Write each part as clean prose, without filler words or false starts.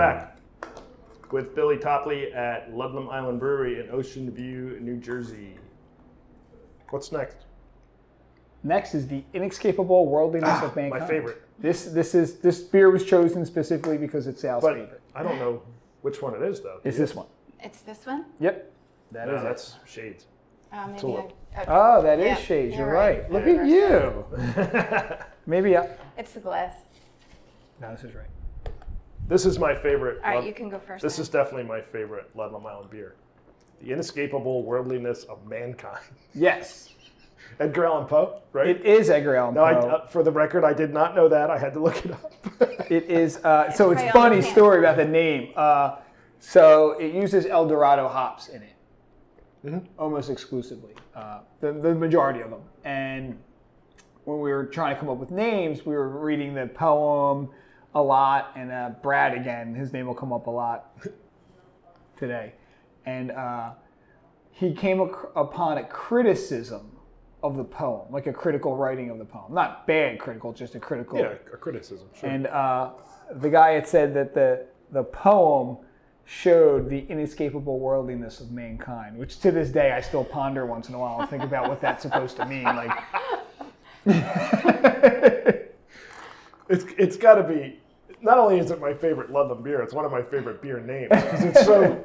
back with Billy Topley at Ludlam Island Brewery in Ocean View, New Jersey. What's next? Next is the inescapable worldliness of mankind. My favorite. This beer was chosen specifically because it's Sal's favorite. I don't know which one it is though. It's this one. It's this one? Yep. That's Shades. That is Shades. You're right. Look at you. Maybe It's the glass. No, this is right. This is my favorite. All right, you can go first. This is definitely my favorite Ludlam Island beer. The inescapable worldliness of mankind. Yes. Edgar Allan Poe, right? It is Edgar Allan Poe. No, for the record, I did not know that. I had to look it up. It is. So it's funny story about the name. So it uses El Dorado hops in it, almost exclusively, the majority of them. And when we were trying to come up with names, we were reading the poem a lot, and Brad again, his name will come up a lot today, and he came upon a criticism of the poem, like a critical writing of the poem, not bad critical, just a critical. Yeah, a criticism. Sure. And the guy had said that the poem showed the inescapable worldliness of mankind, which to this day I still ponder once in a while and think about what that's supposed to mean. Like, it's got to be. Not only is it my favorite Ludlam beer, it's one of my favorite beer names because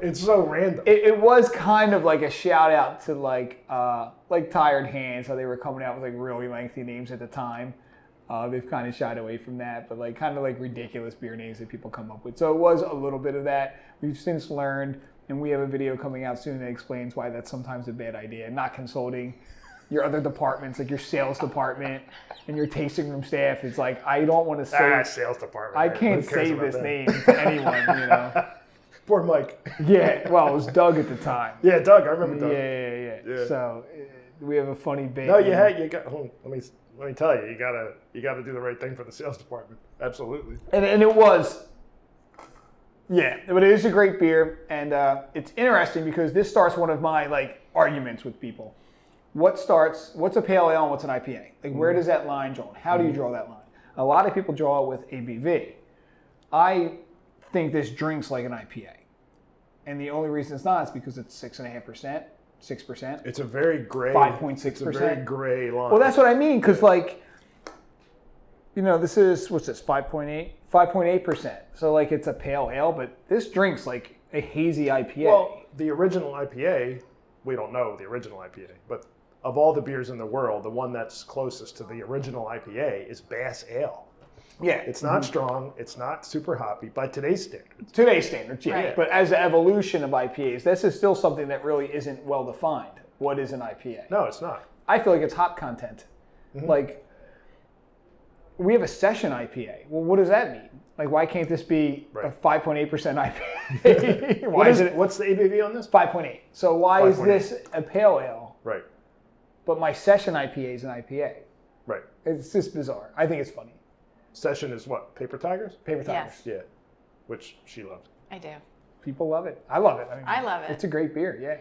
it's so random. It was kind of like a shout out to like Tired Hands, how they were coming out with like really lengthy names at the time. They've kind of shied away from that, but like kind of like ridiculous beer names that people come up with. So it was a little bit of that. We've since learned, and we have a video coming out soon that explains why that's sometimes a bad idea. Not consulting your other departments, like your sales department and your tasting room staff. It's like, I don't want to say... sales department. I can't say this name to anyone, you know. Poor Mike. Yeah, well, it was Doug at the time. Yeah, Doug. I remember Doug. Yeah. So we have a funny bit. No, you got. Let me tell you, you gotta do the right thing for the sales department. Absolutely. And it was, yeah, but it is a great beer, and it's interesting because this starts one of my like arguments with people. What's a pale ale and what's an IPA? Like, where does that line draw? How do you draw that line? A lot of people draw it with ABV. I think this drinks like an IPA, and the only reason it's not is because it's 6.5%. 6%. It's a very gray. 5.6%. It's a very gray line. Well, that's what I mean, because like, you know, this is, what's this, 5.8? 5.8%. So like it's a pale ale, but this drinks like a hazy IPA. Well, the original IPA, we don't know the original IPA, but of all the beers in the world, the one that's closest to the original IPA is Bass Ale. Yeah. It's not strong. It's not super hoppy by today's standards. Yeah. Right. But as the evolution of IPAs, this is still something that really isn't well defined. What is an IPA? No, it's not. I feel like it's hop content. Like, we have a session IPA. Well, what does that mean? Like, why can't this be a 5.8% IPA? What's the ABV on this? 5.8. So why 5.8. is this a pale ale? Right. But my session IPA is an IPA. Right. It's just bizarre. I think it's funny. Session is what? Paper Tigers? Paper Tigers. Yes. Yeah. Which she loved. I do. People love it. I love it. I love it. It's a great beer. Yeah.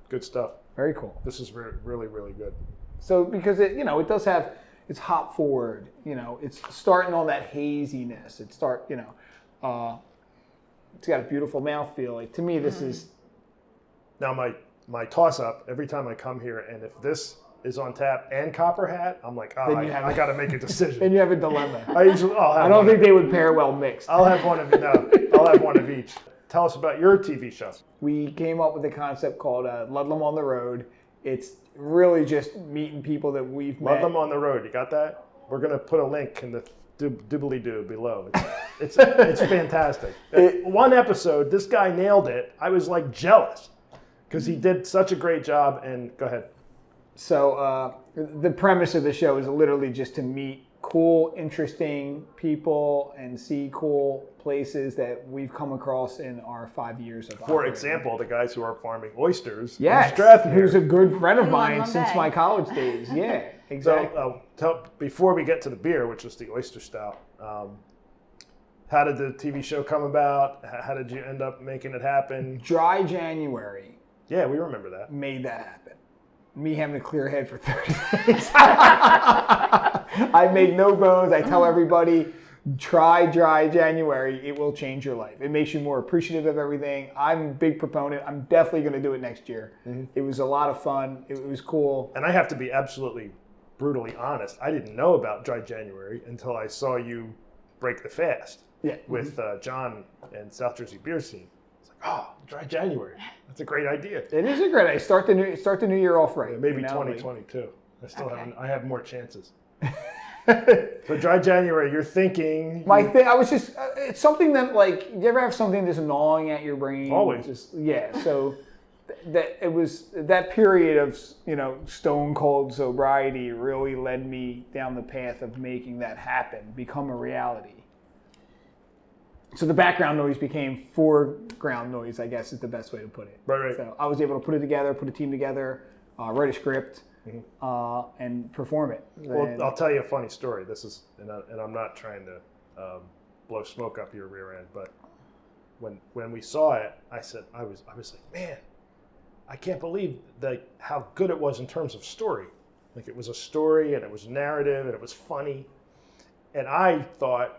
Good stuff. Very cool. This is really, really good. So because it does have, it's hop forward. You know, it's starting on that haziness. It's got a beautiful mouthfeel. Like, to me, this is. Now my toss up every time I come here, and if this is on tap and Copper Hat, I'm like, I got to make a decision. Then you have a dilemma. I don't think they would pair well mixed. I'll have one of I'll have one of each. Tell us about your TV show. We came up with a concept called Ludlam on the Road. It's really just meeting people that we've met. Ludlam on the Road. You got that? We're gonna put a link in the doobly-doo below. It's fantastic. One episode, this guy nailed it. I was like jealous because he did such a great job. And go ahead. So the premise of the show is literally just to meet cool, interesting people and see cool places that we've come across in our 5 years of For example, the guys who are farming oysters. Yes, who's a good friend of mine since my college days. Yeah, exactly. So before we get to the beer, which is the oyster stout, how did the TV show come about? How did you end up making it happen? Dry January. Yeah, we remember that. Made that happen. Me having a clear head for 30 days. I make no bones. I tell everybody, Try Dry January. It will change your life. It makes you more appreciative of everything. I'm a big proponent. I'm definitely going to do it next year. Mm-hmm. It was a lot of fun. It was cool. And I have to be absolutely brutally honest. I didn't know about Dry January until I saw you break the fast with John and South Jersey Beer Scene. It's like, oh, Dry January. That's a great idea. It is a great idea. Start the new year off right. Yeah, maybe 2022. I have more chances. So Dry January, you're thinking. I was just, it's something that like, you ever have something just gnawing at your brain? Always. So that it was that period of, stone cold sobriety really led me down the path of making that happen, become a reality. So the background noise became foreground noise, I guess is the best way to put it. Right. So I was able to put it together, put a team together, write a script. Mm-hmm. And perform it. Well, I'll tell you a funny story. This is, and I'm not trying to blow smoke up your rear end, but when we saw it, I said I was like, man, I can't believe how good it was in terms of story. Like it was a story and it was narrative and it was funny, and I thought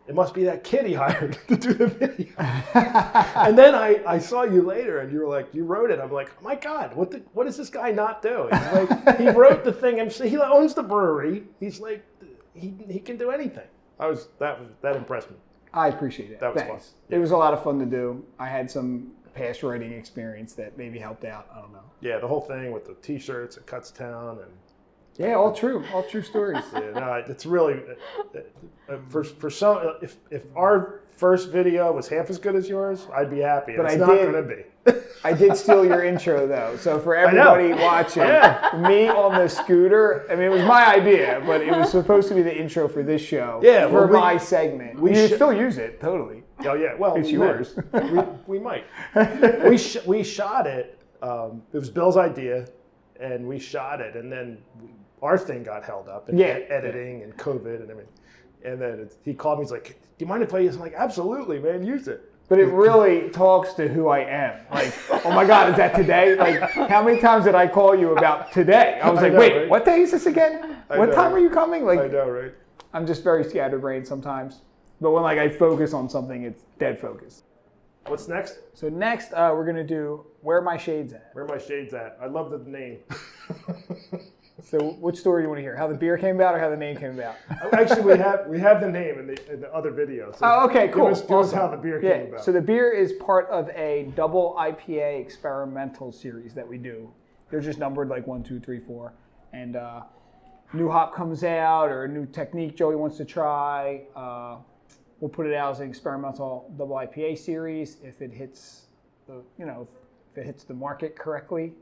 it must be that kid he hired to do the video. And then I saw you later and you were like, you wrote it. I'm like, oh my God, what does this guy not do? He's like, he wrote the thing. He owns the brewery. He's like, he can do anything. That impressed me. I appreciate it. That was Thanks. fun. It was a lot of fun to do. I had some past writing experience that maybe helped out. I don't know. Yeah, the whole thing with the T-shirts at Cutstown and. Yeah, all true stories. Yeah, no, it's really for some. If our first video was half as good as yours, I'd be happy. But it's not going to be. I did steal your intro though, so for everybody watching, me on the scooter. I mean, it was my idea, but it was supposed to be the intro for this show. Yeah, for my segment. We should still use it totally. Oh yeah, well it's yours. we might. We shot it. It was Bill's idea, and we shot it, and then. Our thing got held up, and editing and COVID and everything. And then he called me. He's like, "Do you mind if I use?" I'm like, "Absolutely, man, use it." But it really talks to who I am. Like, oh my God, is that today? Like, how many times did I call you about today? I was like, wait, right? What day is this again? What time are you coming? Like, I know, right? I'm just very scatterbrained sometimes. But when I focus on something, it's dead focus. What's next? So next, we're gonna do Where My Shades At. Where My Shades At. I love the name. So which story do you want to hear? How the beer came about or how the name came about? Actually, we have the name in the other video. So okay, cool. Give us how the beer came about. So the beer is part of a double IPA experimental series that we do. They're just numbered like 1, 2, 3, 4. And new hop comes out or a new technique Joey wants to try. We'll put it out as an experimental double IPA series. If it hits the market correctly,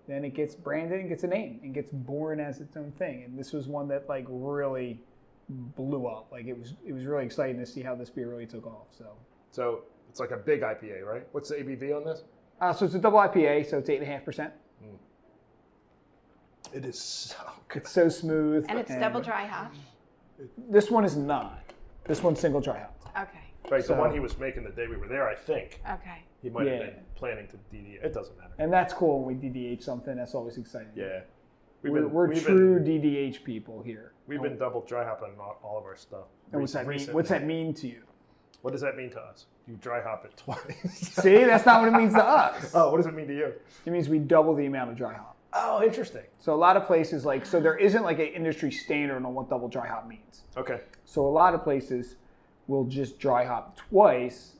then it gets branded and gets a name and gets born as its own thing. And this was one that really blew up. Like it was really exciting to see how this beer really took off. So it's like a big IPA, right? What's the ABV on this? So it's a double IPA, so it's 8.5%. It is so good. It's so smooth. And it's double dry hop. This one is not. This one's single dry hop. Okay. Right, the one he was making the day we were there, I think. Okay. He might have been planning to DDH. It doesn't matter. And that's cool when we DDH something. That's always exciting. Yeah. We're true DDH people here. We've been double dry hopping all of our stuff. And what's that mean? What's that mean to you? What does that mean to us? You dry hop it twice. See, that's not what it means to us. Oh, what does it mean to you? It means we double the amount of dry hop. Oh, interesting. So a lot of places so there isn't like an industry standard on what double dry hop means. Okay. So a lot of places will just dry hop twice,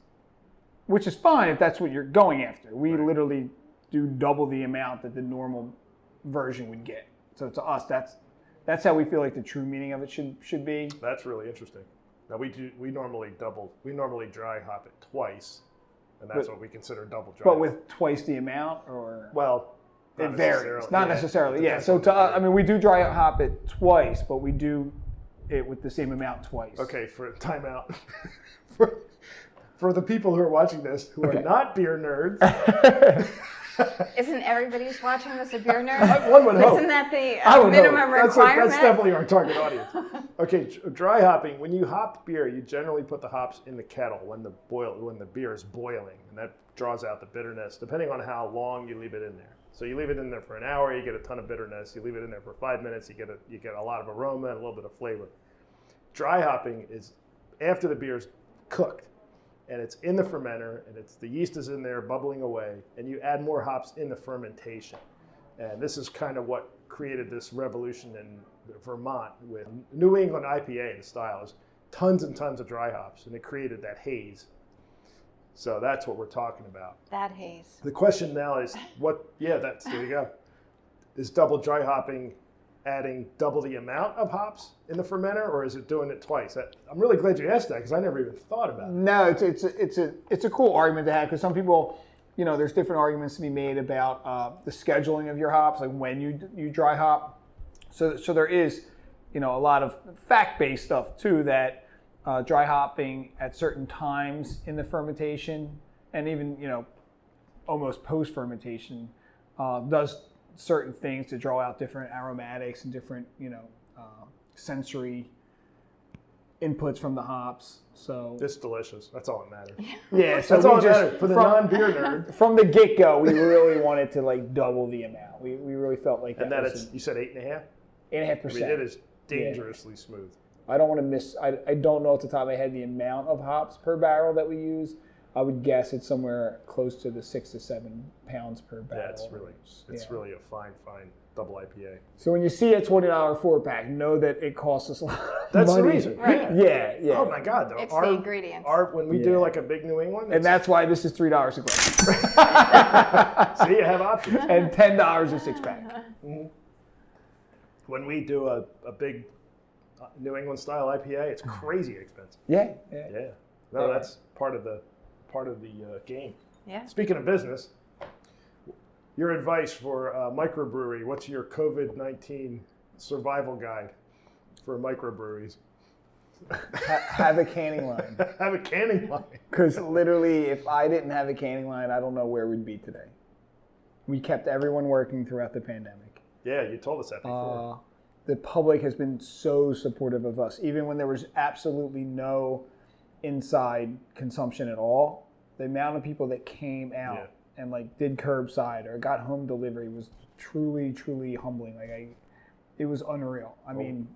which is fine if that's what you're going after. We literally do double the amount that the normal version would get. So to us, that's how we feel like the true meaning of it should be. That's really interesting. Now we normally dry hop it twice, and that's what we consider double dry. But with twice the amount, or it varies. Not necessarily. Yeah. So to us, we do dry hop it twice, but we do it with the same amount twice. Okay, for timeout. For the people who are watching this who are not beer nerds. Isn't everybody who's watching this a beer nerd? One would hope. Isn't that the minimum requirement? That's definitely our target audience. Okay, dry hopping. When you hop beer, you generally put the hops in the kettle when the beer is boiling, and that draws out the bitterness, depending on how long you leave it in there. So you leave it in there for an hour, you get a ton of bitterness. You leave it in there for 5 minutes, you get a lot of aroma and a little bit of flavor. Dry hopping is after the beer's cooked, and it's in the fermenter, and the yeast is in there bubbling away, and you add more hops in the fermentation. And this is kind of what created this revolution in Vermont with New England IPA. The style is tons and tons of dry hops, and it created that haze. So that's what we're talking about. That haze. The question now is there you go. Is double dry hopping adding double the amount of hops in the fermenter, or is it doing it twice? I'm really glad you asked that because I never even thought about it. No, it's a cool argument to have because some people, there's different arguments to be made about the scheduling of your hops, like when you dry hop. So there is, a lot of fact-based stuff too that dry hopping at certain times in the fermentation and even, almost post-fermentation does certain things to draw out different aromatics and different, sensory inputs from the hops. So it's delicious. That's all that matters. Yeah, so that's all that matters for the non-beer nerd. From the get-go, we really wanted to double the amount. We really felt like that. And you said 8.5? 8.5%. I mean, it is dangerously smooth. I don't want to miss. I don't know off the top of my head the amount of hops per barrel that we use. I would guess it's somewhere close to the 6 to 7 pounds per barrel. Yeah, it's really a fine double IPA. So when you see a $20 4-pack, know that it costs us a lot of That's money. the reason. Right. Yeah. Oh my God, though. It's the ingredients. When we do like a big New England, And that's why this is $3 a glass. so you have options. And $10 a 6-pack. Mm-hmm. When we do a big New England style IPA, it's crazy expensive. Yeah. No, that's part of the game. Yeah. Speaking of business, your advice for microbrewery, what's your COVID-19 survival guide for microbreweries? Have a canning line. Have a canning line. Because literally, if I didn't have a canning line, I don't know where we'd be today. We kept everyone working throughout the pandemic. Yeah, you told us that before. The public has been so supportive of us, even when there was absolutely no inside consumption at all. The amount of people that came out and did curbside or got home delivery was truly, truly humbling. It was unreal. I mean,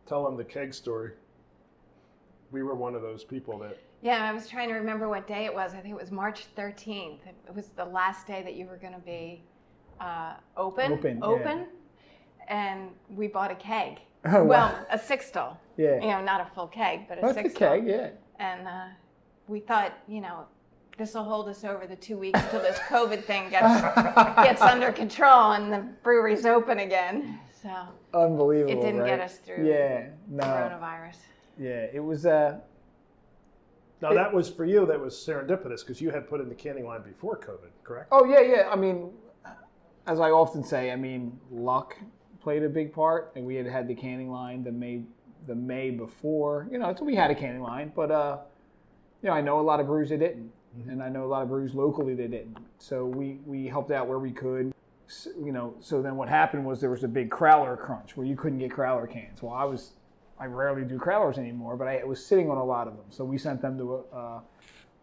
tell them the keg story. We were one of those people that. Yeah, I was trying to remember what day it was. I think it was March 13th. It was the last day that you were going to be open. Yeah. And we bought a keg. Oh, well, a sixtel. Yeah. Not a full keg, but a That's sixtel. a keg, yeah. And we thought, this will hold us over the 2 weeks till this COVID thing gets under control and the brewery's open again. So unbelievable. It didn't right? get us through coronavirus. Yeah, it was. Now that was for you. That was serendipitous because you had put in the canning line before COVID, correct? Oh yeah. I mean, as I often say, luck played a big part, and we had the canning line the May before. So we had a canning line, but I know a lot of breweries that didn't, and I know a lot of breweries locally that didn't. So we helped out where we could. So then what happened was there was a big crowler crunch where you couldn't get crowler cans. Well, I rarely do crowlers anymore, but I was sitting on a lot of them. So we sent them to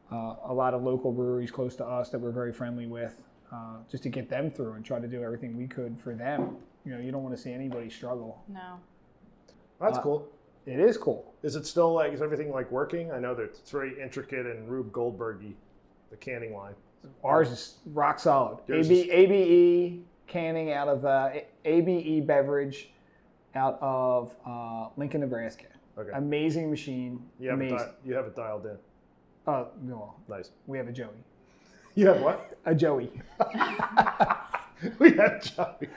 a lot of local breweries close to us that we're very friendly with, just to get them through and try to do everything we could for them. You don't want to see anybody struggle. No. That's cool. It is cool. Is it still is everything working? I know that it's very intricate and Rube Goldberg-y, the canning line. Ours is rock solid. Yours is- ABE canning out of ABE beverage out of Lincoln, Nebraska. Okay. Amazing machine. You have Amazing. you have it dialed in. No. Nice. We have a Joey. You have what? A Joey. We have Joey.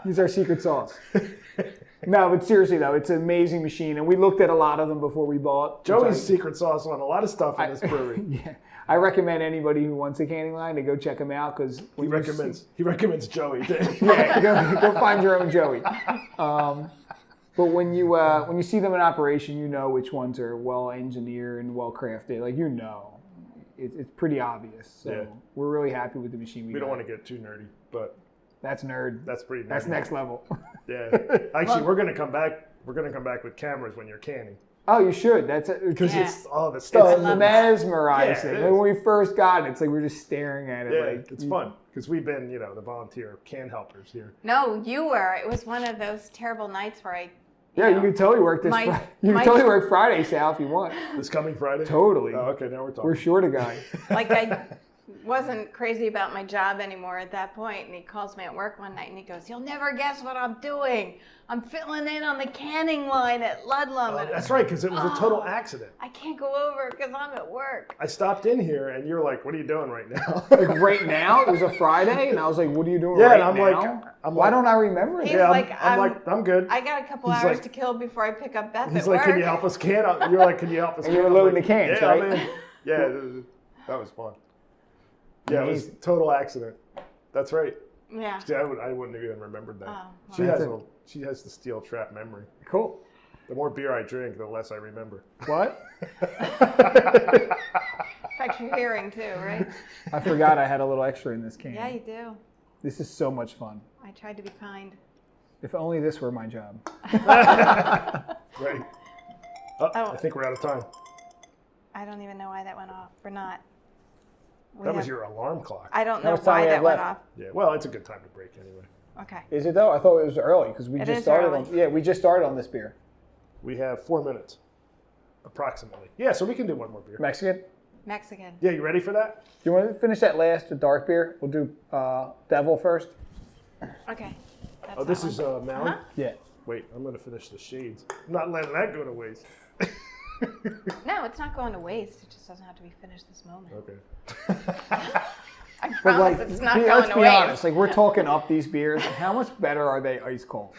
He's our secret sauce. No, but seriously though, it's an amazing machine, and we looked at a lot of them before we bought. Joey's secret sauce on a lot of stuff in this brewery. Yeah, I recommend anybody who wants a canning line to go check him out because He recommends Joey. Yeah, go find your own Joey. But when you see them in operation, you know which ones are well engineered and well crafted. It's pretty obvious. So we're really happy with the machine we got. don't want to get too nerdy, but that's nerd. that's pretty nerdy. That's next level. Yeah. Actually, we're gonna come back. We're gonna come back with cameras when you're canning Oh, you should. That's because Yeah. it's all the stuff. It's mesmerizing. Yeah, it Like, is. when we first got it, it's like we're just staring at it. Yeah, like it's fun because we've been the volunteer can helpers here. No, you were. It was one of those terrible nights where I Yeah, you can totally work this. You can totally work Friday, Sal, if you want. This coming Friday? Totally. Oh, okay, now we're talking. We're short a guy. Like I wasn't crazy about my job anymore at that point, and he calls me at work one night and he goes, "You'll never guess what I'm doing. I'm filling in on the canning line at Ludlam." Oh, that's right, because it was a total accident. I can't go over because I'm at work. I stopped in here, and you're like, "What are you doing right now?" Like right now, it was a Friday, and I was like, "What are you doing Yeah, right and now?" Why don't I remember He's that? Yeah, like, I'm good. I got a couple He's hours like- to kill before I pick up Beth He's at like, work. "Can you help us can?" You're like, "Can you help us?" And you were I'm loading like, the cans, yeah, right? I'm in. Yeah, that was fun. Yeah, it was a total accident. That's right. Yeah. See, I wouldn't have even remembered that. Oh, well. She has the steel trap memory. Cool. The more beer I drink, the less I remember. What? Affects your hearing too, right? I forgot I had a little extra in this can. Yeah, you do. This is so much fun. I tried to be kind. If only this were my job. Right. Oh, I think we're out of time. I don't even know why that went off. We're not. That was your alarm clock. I don't How know much time why we that have went left? off. Yeah, well, it's a good time to break anyway. Okay. Is it though? I thought it was early because we It just is started early. on. Yeah, we just started on this beer. We have 4 minutes, approximately. Yeah, so we can do one more beer. Mexican. Mexican. Yeah, you ready for that? Do you want to finish that last, the dark beer? We'll do Devil first. Okay. That's Oh, this that is one. Maui? Uh-huh. Yeah. Wait, I'm going to finish the shades. I'm not letting that go to waste. No, it's not going to waste. It just doesn't have to be finished this moment. Okay. I But promise like, it's not let's going to be waste. honest. Like we're talking up these beers. How much better are they ice cold?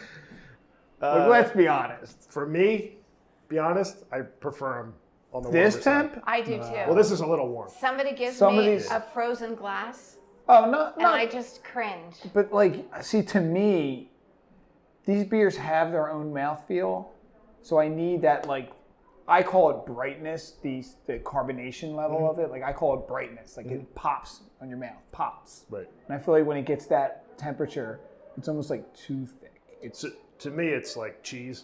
Like, let's be honest. For me, be honest, I prefer them on the This warmer side. temp? I do too. Well, this is a little warm. Somebody gives Some of me these- a frozen glass, Oh no, and no. I just cringe. But like, see, to me, these beers have their own mouthfeel, so I need that. Like, I call it brightness. The carbonation level of it, like I call it brightness. Like it pops on your mouth, pops. Right. And I feel like when it gets that temperature, it's almost like too thick. It's To me, it's like cheese.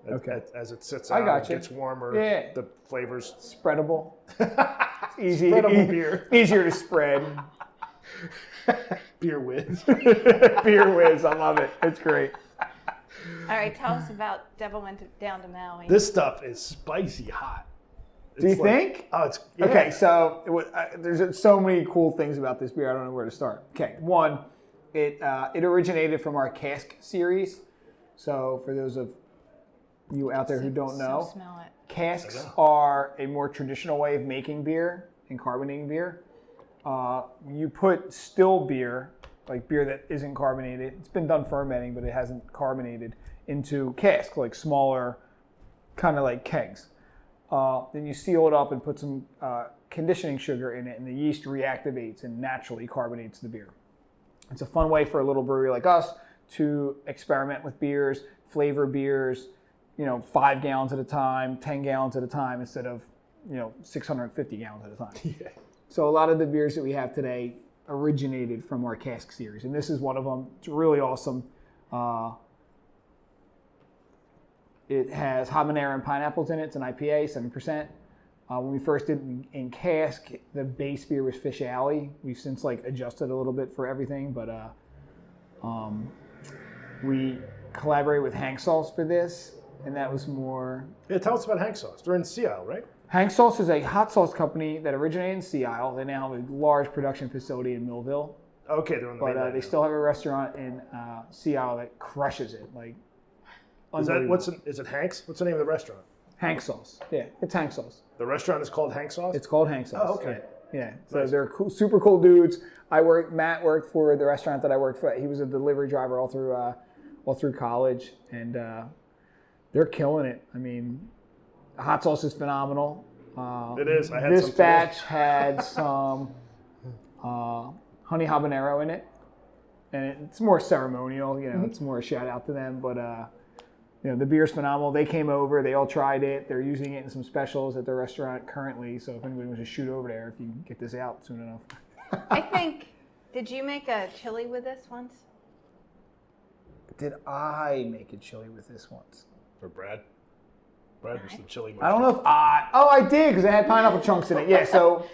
Okay. As it sits I out, got it you. gets warmer. Yeah. The flavors. spreadable. It's easy. Spreadable beer. Easier to spread. Beer whiz. Beer whiz. I love it. It's great. All right, tell us about Devil Went Down to Maui. This stuff is spicy hot. Do you It's like- think? Oh, it's yeah. Okay, so there's so many cool things about this beer. I don't know where to start. Okay, one, it originated from our cask series. So for those of you out there who don't know, So smell it. casks are a more traditional way of making beer and carbonating beer. When you put still beer, like beer that isn't carbonated, it's been done fermenting, but it hasn't carbonated, into cask, like smaller, kind of like kegs. Then you seal it up and put some conditioning sugar in it, and the yeast reactivates and naturally carbonates the beer. It's a fun way for a little brewery like us to experiment with beers, flavor beers, 5 gallons at a time, 10 gallons at a time, instead of 650 gallons at a time. Yeah. So a lot of the beers that we have today originated from our cask series, and this is one of them. It's really awesome. It has habanero and pineapples in it. It's an IPA, 7%. When we first did it in cask, the base beer was Fish Alley. We've since adjusted a little bit for everything, but we collaborated with Hank Sauce for this, and that was more. Yeah, tell us about Hank Sauce. They're in Sea Isle, right? Hank Sauce is a hot sauce company that originated in Sea Isle. They now have a large production facility in Millville. Okay, they're on the But mainland they now. still have a restaurant in Sea Isle that crushes it. Is Unbelievable. it Hank's? What's the name of the restaurant? Hank Sauce. Yeah, it's Hank Sauce. The restaurant is called Hank Sauce? It's called Hank Sauce. Oh, okay. Yeah. So Nice. they're cool, super cool dudes. Matt worked for the restaurant that I worked for. He was a delivery driver all through college, and they're killing it. I mean, the hot sauce is phenomenal. It is. I had This some today. batch had some honey habanero in it, and it's more ceremonial. It's more a shout out to them. But the beer's phenomenal. They came over. They all tried it. They're using it in some specials at their restaurant currently. So if anybody wants to shoot over there, if you can get this out soon enough. I think, did you make a chili with this once? Did I make a chili with this once? For Brad. Brad was the chili I don't know if I did, because it had pineapple chunks in it. Yeah. So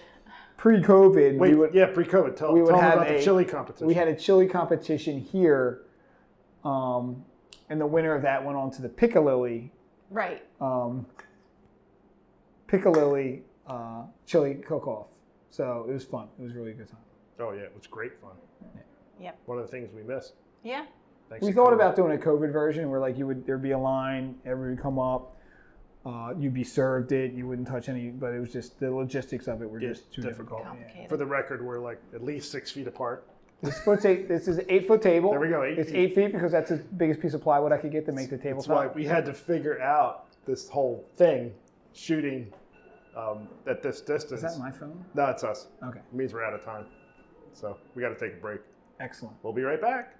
pre-COVID, Wait, pre-COVID. Tell we me would have about the chili competition. We had a chili competition here. And the winner of that went on to the Piccalilli Right. chili cook-off. So it was fun. It was really a good time. Oh yeah, it was great fun. Yep. One of the things we missed. Yeah. Thanks We to thought COVID. about doing a COVID version where like there'd be a line, everybody would come up, you'd be served it, you wouldn't touch any, but it was just the logistics of it were just too difficult. Complicated. For the record, we're like at least 6 feet apart. This is an 8-foot table. There we go, It's 8 8 feet because that's the biggest piece of plywood I could get to make the That's why tabletop. we had to figure out this whole thing, shooting at this distance. Is that my phone? No, it's us. Okay, It means we're out of time. So we got to take a break. excellent. We'll be right back.